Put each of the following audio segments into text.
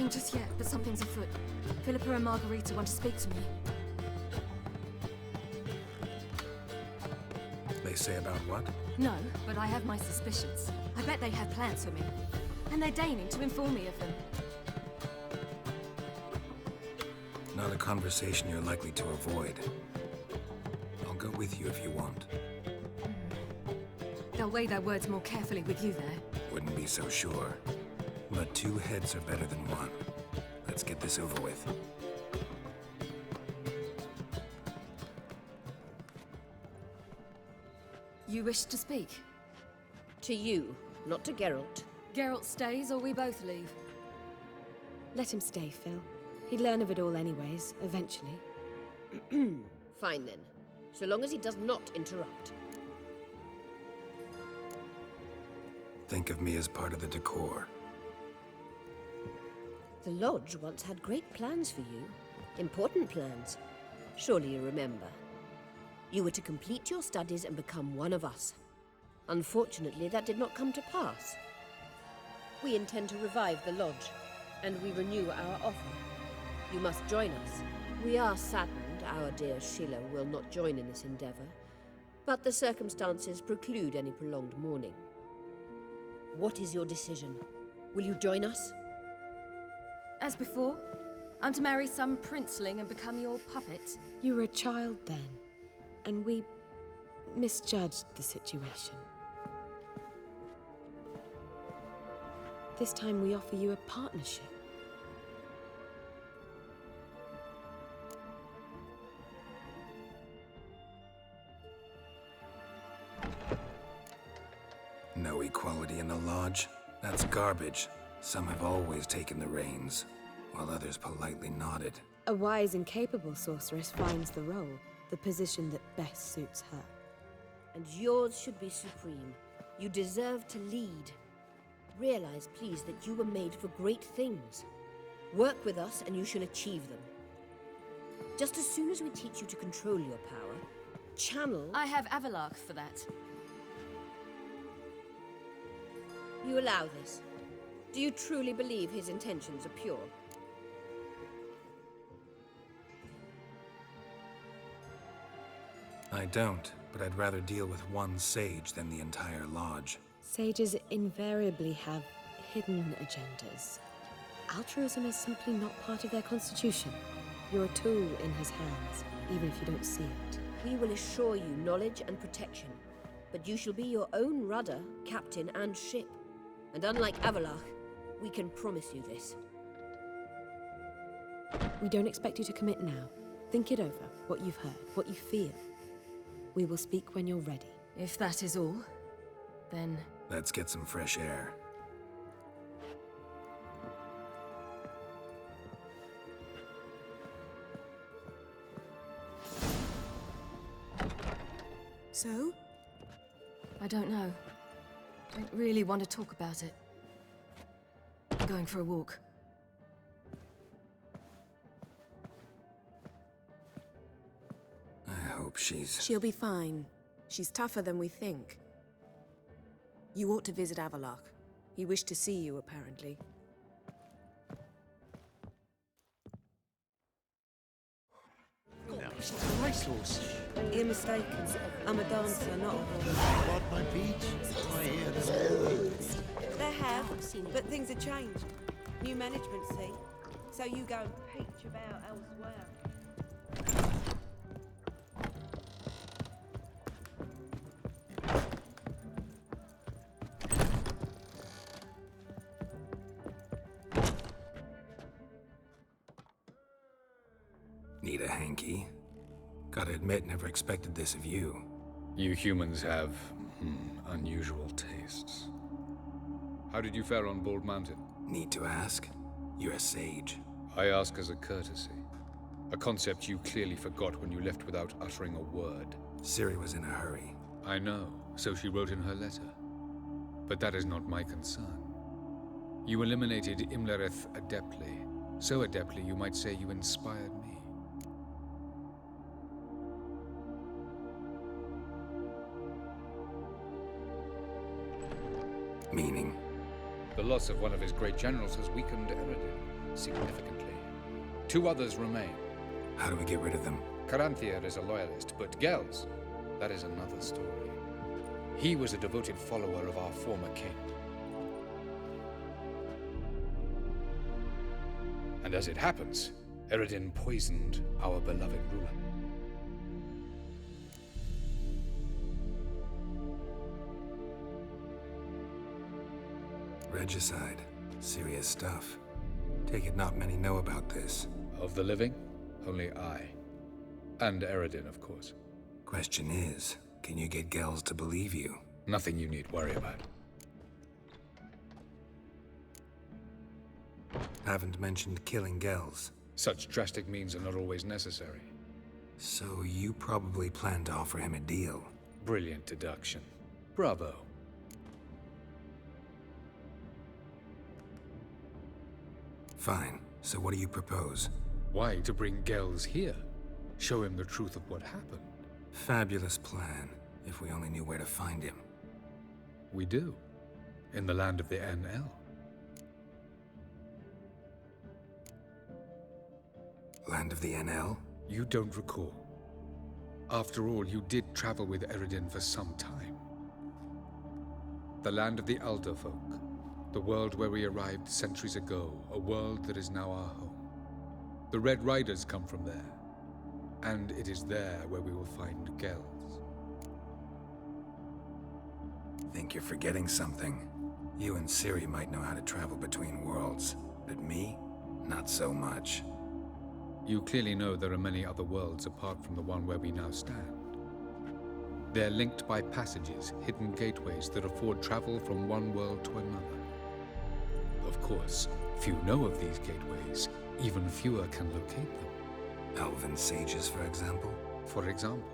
Nothing just yet, but something's afoot. Philippa and Margarita want to speak to me. They say about what? No, but I have my suspicions. I bet they have plans for me. And they're deigning to inform me of them. Not a conversation you're likely to avoid. I'll go with you if you want. They'll weigh their words more carefully with you there. Wouldn't be so sure. But 2 heads are better than 1. Let's get this over with. You wish to speak? To you, not to Geralt. Geralt stays or we both leave? Let him stay, Phil. He'd learn of it all anyways, eventually. Fine then. So long as he does not interrupt. Think of me as part of the decor. The Lodge once had great plans for you. Important plans. Surely you remember. You were to complete your studies and become one of us. Unfortunately, that did not come to pass. We intend to revive the Lodge, and we renew our offer. You must join us. We are saddened our dear Sheila will not join in this endeavor, but the circumstances preclude any prolonged mourning. What is your decision? Will you join us? As before, I'm to marry some princeling and become your puppet. You were a child then, and we misjudged the situation. This time we offer you a partnership. No equality in the Lodge? That's garbage. Some have always taken the reins, while others politely nodded. A wise and capable sorceress finds the role, the position that best suits her. And yours should be supreme. You deserve to lead. Realize, please, that you were made for great things. Work with us and you shall achieve them. Just as soon as we teach you to control your power, channel... I have Avalark for that. You allow this. Do you truly believe his intentions are pure? I don't, but I'd rather deal with one sage than the entire Lodge. Sages invariably have hidden agendas. Altruism is simply not part of their constitution. You're a tool in his hands, even if you don't see it. We will assure you knowledge and protection, but you shall be your own rudder, captain, and ship. And unlike Avalark, we can promise you this. We don't expect you to commit now. Think it over, what you've heard, what you feel. We will speak when you're ready. If that is all, then... Let's get some fresh air. So? I don't know. I don't really want to talk about it. I'm going for a walk. I hope she's... She'll be fine. She's tougher than we think. You ought to visit Avalark. He wished to see you, apparently. Racehorse. You're mistaken. I'm a dancer, not a horse. What my beach? I hear them. They have, but things have changed. New management, see? So you go and peach about elsewhere. Need a hanky? Gotta admit, never expected this of you. You humans have, unusual tastes. How did you fare on Bald Mountain? Need to ask? You're a sage. I ask as a courtesy. A concept you clearly forgot when you left without uttering a word. Ciri was in a hurry. I know, so she wrote in her letter. But that is not my concern. You eliminated Imlerith adeptly. So adeptly you might say you inspired me. Meaning? The loss of one of his great generals has weakened Eredin. significantly. 2 others remain. How do we get rid of them? Caranthier is a loyalist, but Gels, that is another story. He was a devoted follower of our former king. And as it happens, Eredin poisoned our beloved ruler. Regicide. Serious stuff. Take it not many know about this. Of the living, only I. And Eredin, of course. Question is, can you get Gels to believe you? Nothing you need worry about. Haven't mentioned killing Gels. Such drastic means are not always necessary. So you probably plan to offer him a deal. Brilliant deduction. Bravo. Fine. So what do you propose? Why to bring Gels here? Show him the truth of what happened. Fabulous plan, if we only knew where to find him. We do. In the land of the NL. Land of the NL? You don't recall. After all, you did travel with Eredin for some time. The land of the Elder folk. The world where we arrived centuries ago. A world that is now our home. The Red Riders come from there. And it is there where we will find Gels. Think you're forgetting something. You and Ciri might know how to travel between worlds, but me? Not so much. You clearly know there are many other worlds apart from the one where we now stand. They're linked by passages, hidden gateways that afford travel from one world to another. Of course, few know of these gateways. Even fewer can locate them. Elven sages, for example? For example.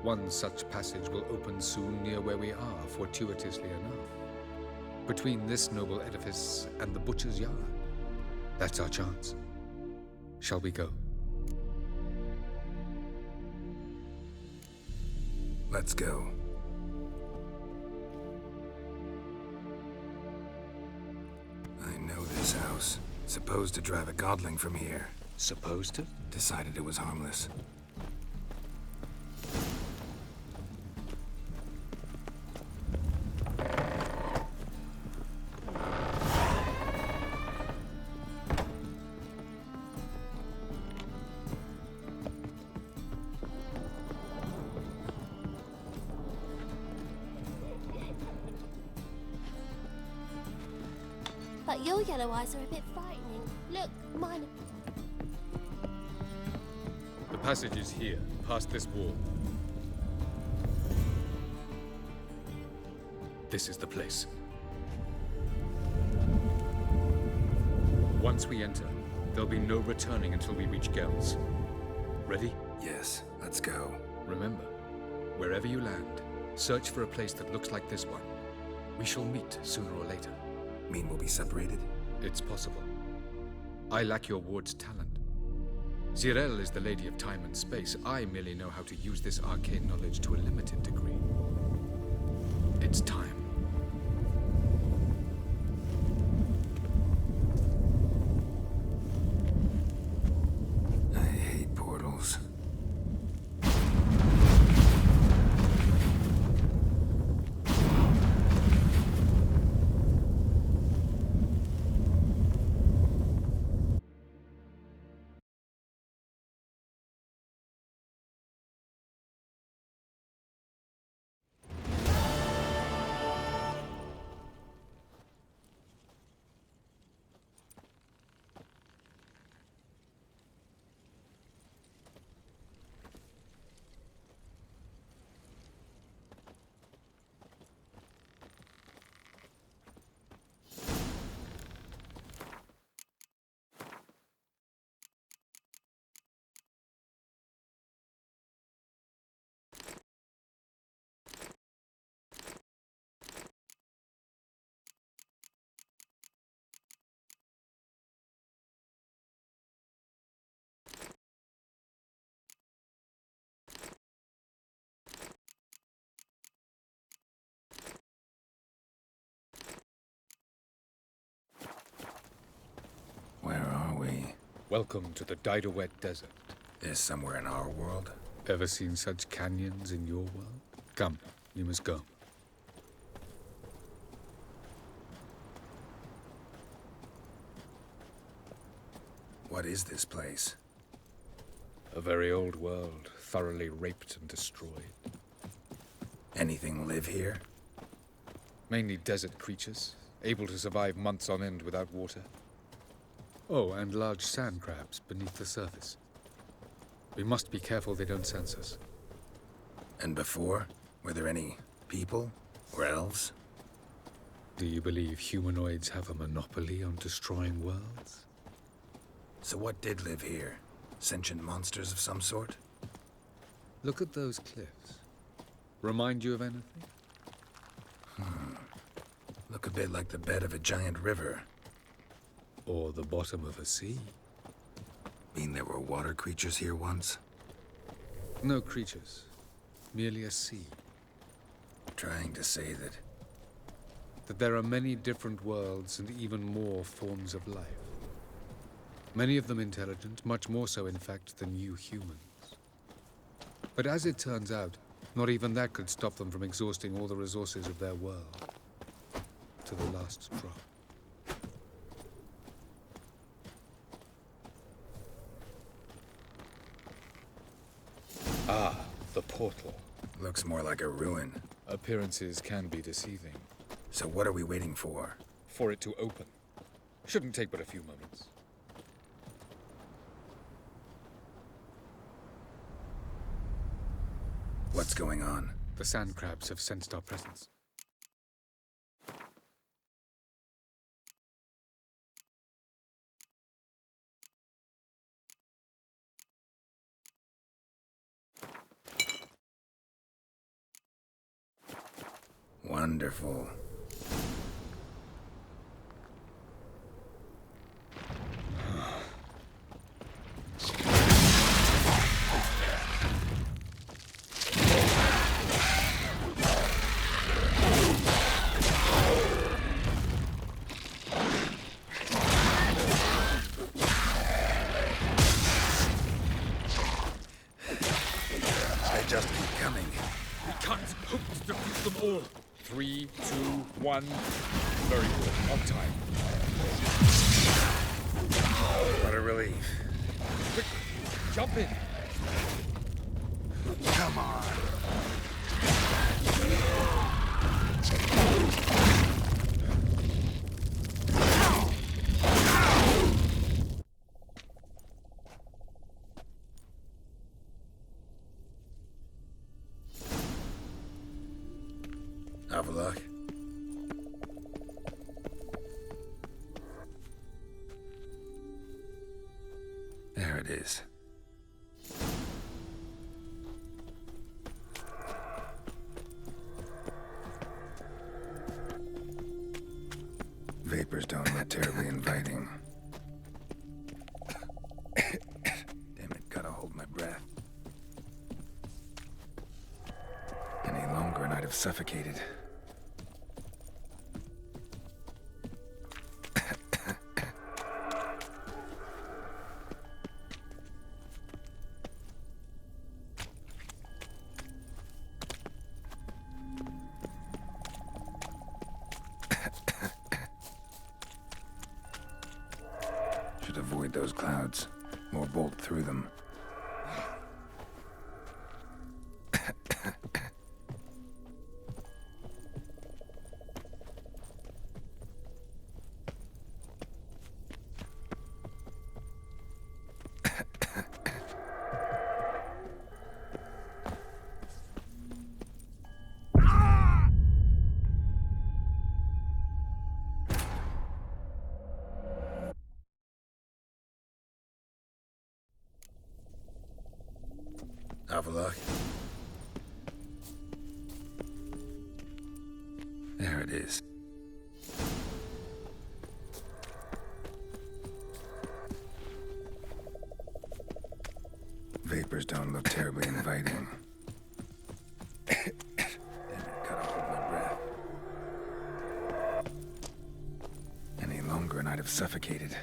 One such passage will open soon near where we are, fortuitously enough. Between this noble edifice and the butcher's yard. That's our chance. Shall we go? Let's go. I know this house. Supposed to drive a godling from here. Supposed to? Decided it was harmless. But your yellow eyes are a bit frightening. Look, mine. The passage is here, past this wall. This is the place. Once we enter, there'll be no returning until we reach Gels. Ready? Yes, let's go. Remember, wherever you land, search for a place that looks like this one. We shall meet sooner or later. Mean we'll be separated? It's possible. I lack your ward's talent. Zirel is the Lady of Time and Space. I merely know how to use this arcane knowledge to a limited degree. It's time. I hate portals. Welcome to the Didowet Desert. This somewhere in our world? Ever seen such canyons in your world? Come, you must go. What is this place? A very old world, thoroughly raped and destroyed. Anything live here? Mainly desert creatures, able to survive months on end without water. Oh, and large sand crabs beneath the surface. We must be careful they don't sense us. And before? Were there any people? Or elves? Do you believe humanoids have a monopoly on destroying worlds? So what did live here? Sentient monsters of some sort? Look at those cliffs. Remind you of anything? Look a bit like the bed of a giant river. Or the bottom of a sea? Mean there were water creatures here once? No creatures. Merely a sea. Trying to say That there are many different worlds and even more forms of life. Many of them intelligent, much more so in fact than you humans. But as it turns out, not even that could stop them from exhausting all the resources of their world. To the last drop. Ah, the portal. looks more like a ruin. Appearances can be deceiving. So what are we waiting for? For it to open. Shouldn't take but a few moments. What's going on? The sand crabs have sensed our presence. Wonderful. They just keep coming. We can't hope to defeat them all. 3, 2, 1. Very good. On time. What a relief. Quick, jump in. Come on. Have a look. There it is. Vapors don't look terribly inviting. Damn it, gotta hold my breath. Any longer and I'd have suffocated. Should avoid those clouds, or bolt through them. Have a look. There it is. Vapors don't look terribly inviting. Damn it, gotta hold my breath. Any longer and I'd have suffocated.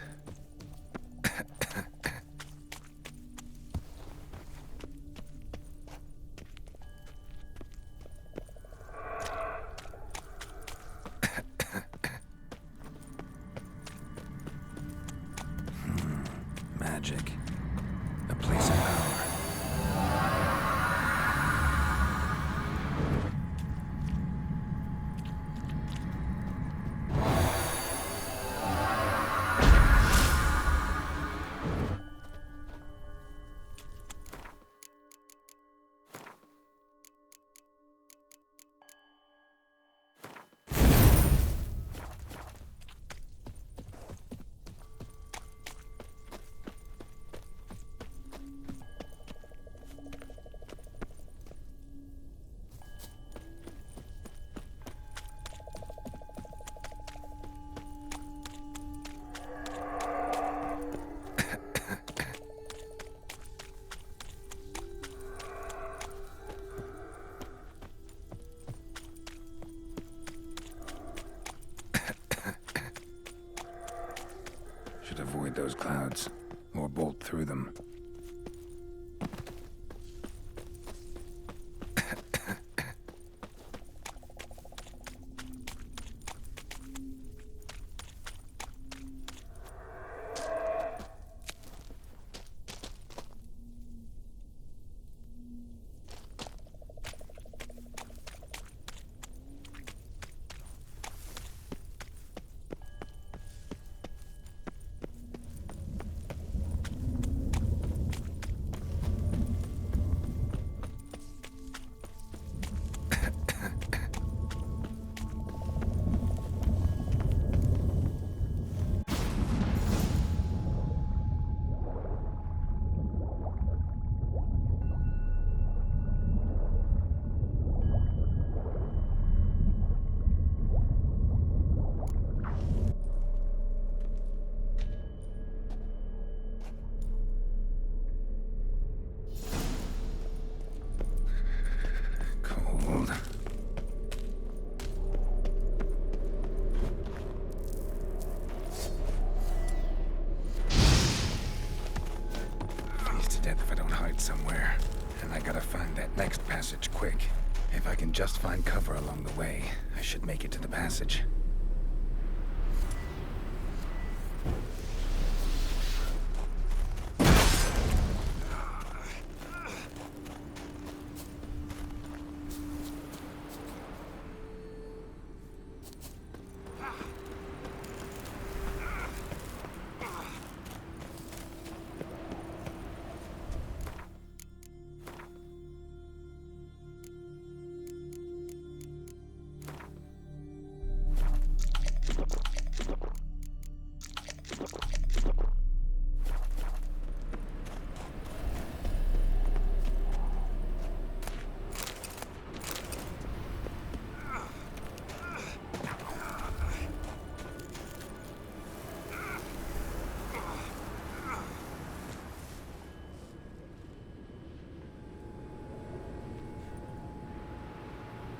somewhere, and I gotta find that next passage quick. If I can just find cover along the way, I should make it to the passage.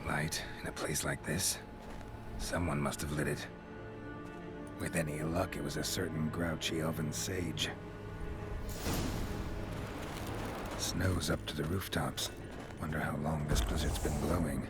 Light in a place like this? Someone must have lit it. With any luck, it was a certain grouchy elven sage. Snow's up to the rooftops. Wonder how long this blizzard's been blowing.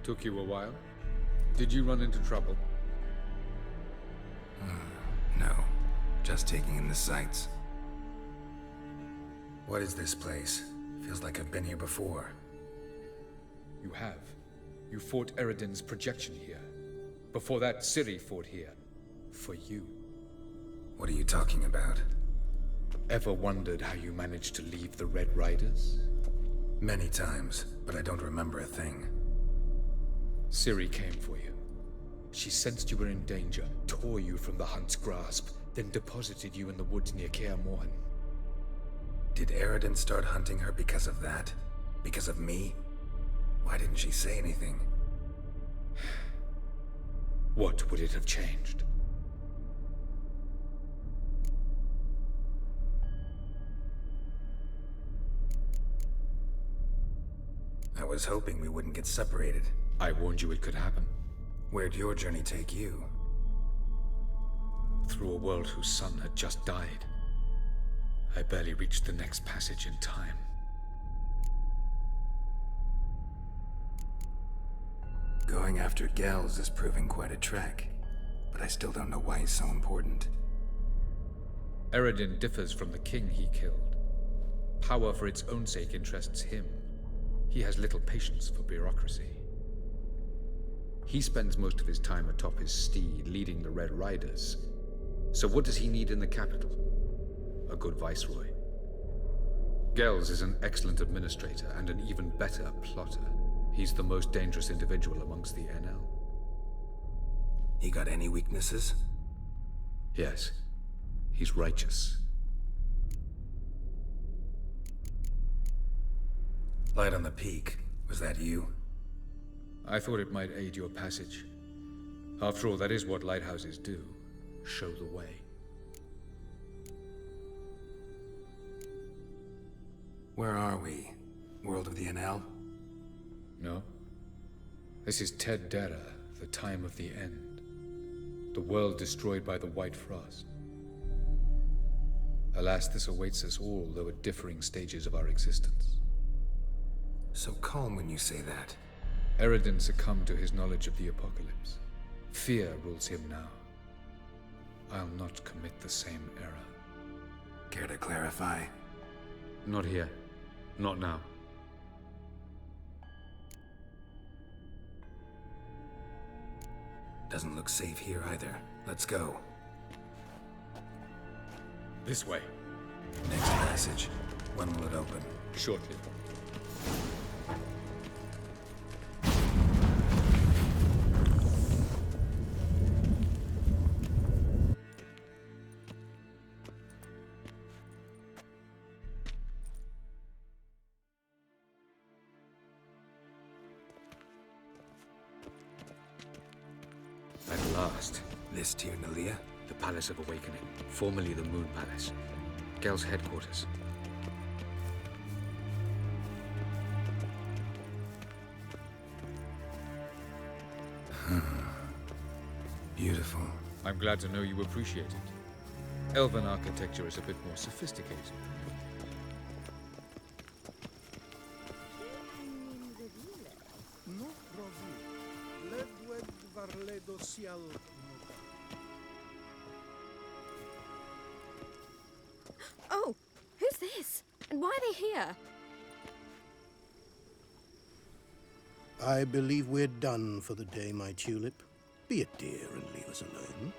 Took you a while? Did you run into trouble? No. Just taking in the sights. What is this place? Feels like I've been here before. You have. You fought Eredin's projection here. Before that, Ciri fought here. For you. What are you talking about? Ever wondered how you managed to leave the Red Riders? Many times, but I don't remember a thing. Ciri came for you. She sensed you were in danger, tore you from the Hunt's grasp, then deposited you in the woods near Kaer Morhen. Did Eridan start hunting her because of that? Because of me? Why didn't she say anything? What would it have changed? I was hoping we wouldn't get separated. I warned you it could happen. Where'd your journey take you? Through a world whose sun had just died. I barely reached the next passage in time. Going after Gels is proving quite a trek, but I still don't know why he's so important. Eridan differs from the king he killed. Power for its own sake interests him. He has little patience for bureaucracy. He spends most of his time atop his steed, leading the Red Riders. So what does he need in the capital? A good viceroy. Gels is an excellent administrator and an even better plotter. He's the most dangerous individual amongst the NL. He got any weaknesses? Yes. He's righteous. Light on the peak. Was that you? I thought it might aid your passage. After all, that is what lighthouses do. Show the way. Where are we? World of the NL? No. This is Ted Dara, the time of the end. The world destroyed by the White Frost. Alas, this awaits us all, though at differing stages of our existence. So calm when you say that. Eridan succumbed to his knowledge of the apocalypse. Fear rules him now. I'll not commit the same error. Care to clarify? Not here. Not now. Doesn't look safe here either. Let's go. This way. Next passage. When will it open? Shortly. At last. This Tyr Nalia? The Palace of Awakening, formerly the Moon Palace. Gel's headquarters. Beautiful. I'm glad to know you appreciate it. Elven architecture is a bit more sophisticated. Oh, who's this? And why are they here? I believe we're done for the day, my tulip. Be a dear and leave us alone.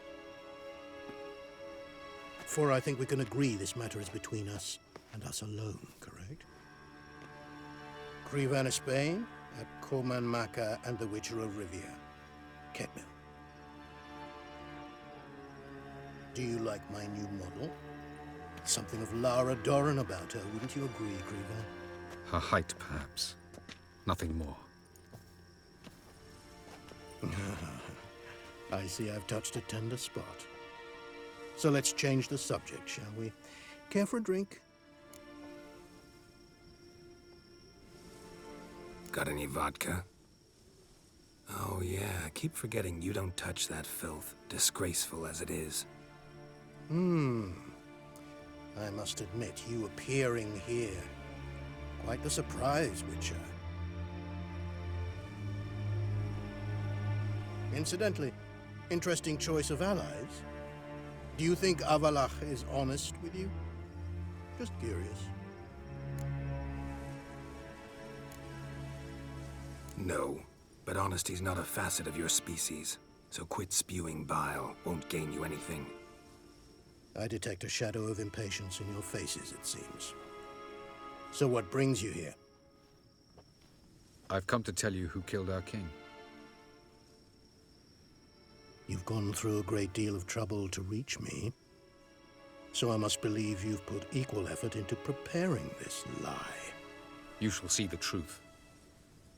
For I think we can agree this matter is between us and us alone, correct? Krivan Spain, at Koman Maka and the Witcher of Rivia. Ketmil. Do you like my new model? Something of Lara Doran about her, wouldn't you agree, Krivan? Her height, perhaps. Nothing more. I see I've touched a tender spot. So let's change the subject, shall we? Care for a drink? Got any vodka? Oh yeah, I keep forgetting you don't touch that filth, disgraceful as it is. I must admit, you appearing here. Quite the surprise, Witcher. Incidentally, interesting choice of allies. Do you think Avalach is honest with you? Just curious. No, but honesty's not a facet of your species. So quit spewing bile, won't gain you anything. I detect a shadow of impatience in your faces, it seems. So what brings you here? I've come to tell you who killed our king. You've gone through a great deal of trouble to reach me. So I must believe you've put equal effort into preparing this lie. You shall see the truth.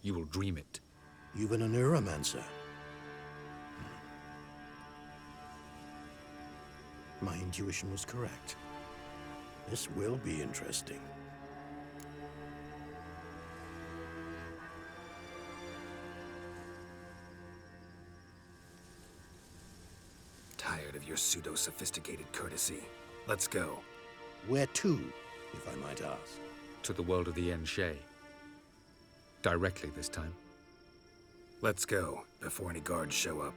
You will dream it. You've been a neuromancer. My intuition was correct. This will be interesting. Tired of your pseudo-sophisticated courtesy. Let's go. Where to, if I might ask? To the world of the Enshe. Directly this time. Let's go, before any guards show up.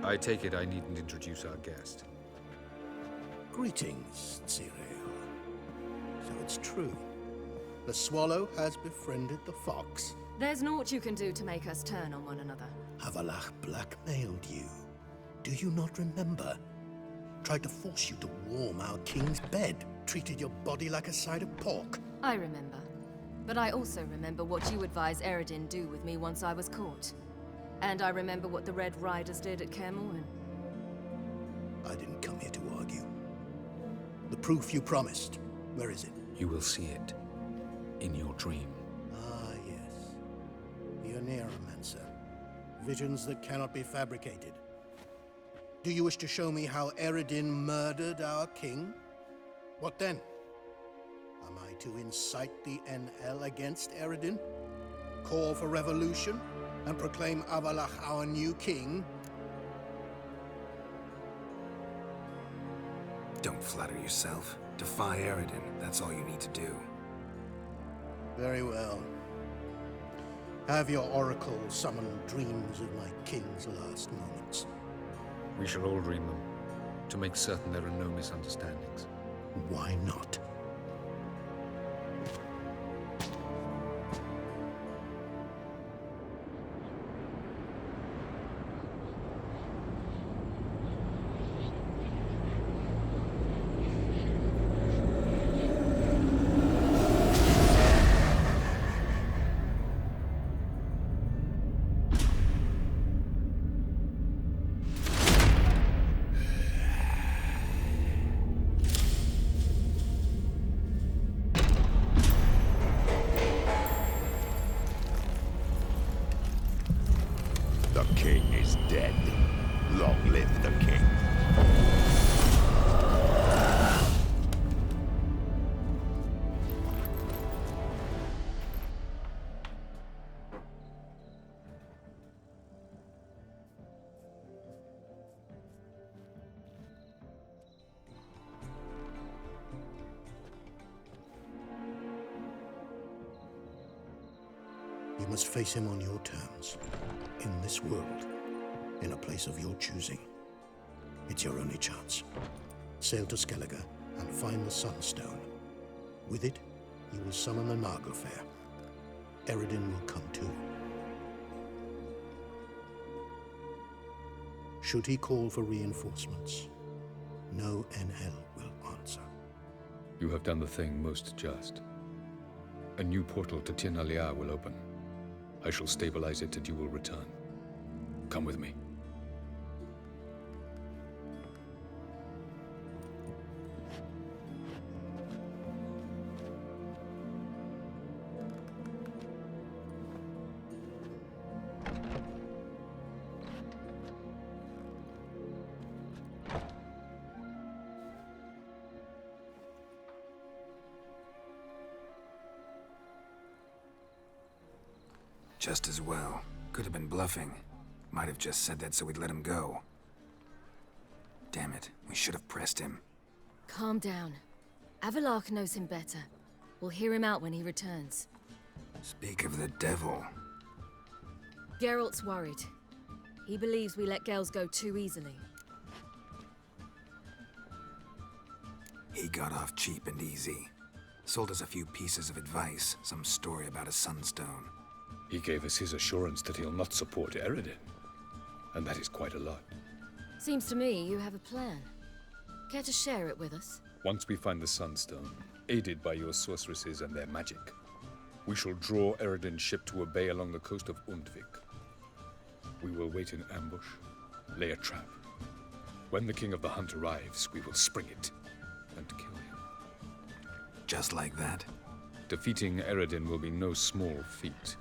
I take it I needn't introduce our guest. Greetings, Cyril. So it's true. The swallow has befriended the fox. There's naught you can do to make us turn on one another. Avalach blackmailed you. Do you not remember? Tried to force you to warm our king's bed. Treated your body like a side of pork. I remember. But I also remember what you advised Eredin do with me once I was caught. And I remember what the Red Riders did at Kaer Morhen. I didn't come here to argue. The proof you promised, where is it? You will see it. In your dream. Ah, yes. The Oneiromancer. Visions that cannot be fabricated. Do you wish to show me how Eredin murdered our king? What then? Am I to incite the NL against Eredin? Call for revolution? And proclaim Avalach our new king? Don't flatter yourself. Defy Eredin. That's all you need to do. Very well. Have your oracle summon dreams of my king's last moments. We shall all dream them, to make certain there are no misunderstandings. Why not? The king is dead. Long live the king. You must face him on your terms. In this world. In a place of your choosing. It's your only chance. Sail to Skellige and find the Sunstone. With it, you will summon the Naga Fair. Eredin will come too. Should he call for reinforcements, no NL will answer. You have done the thing most just. A new portal to Tir na Liar will open. I shall stabilize it and you will return. Come with me. Just as well. Could have been bluffing. Might have just said that so we'd let him go. Damn it, we should have pressed him. Calm down. Avalark knows him better. We'll hear him out when he returns. Speak of the devil. Geralt's worried. He believes we let girls go too easily. He got off cheap and easy. Sold us a few pieces of advice, some story about a sunstone. He gave us his assurance that he'll not support Eredin. And that is quite a lot. Seems to me you have a plan. Care to share it with us? Once we find the Sunstone, aided by your sorceresses and their magic, we shall draw Eredin's ship to a bay along the coast of Undvik. We will wait in ambush, lay a trap. When the King of the Hunt arrives, we will spring it and kill him. Just like that? Defeating Eredin will be no small feat,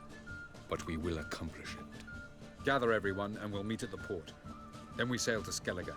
but we will accomplish it. Gather everyone, and we'll meet at the port. Then we sail to Skellige.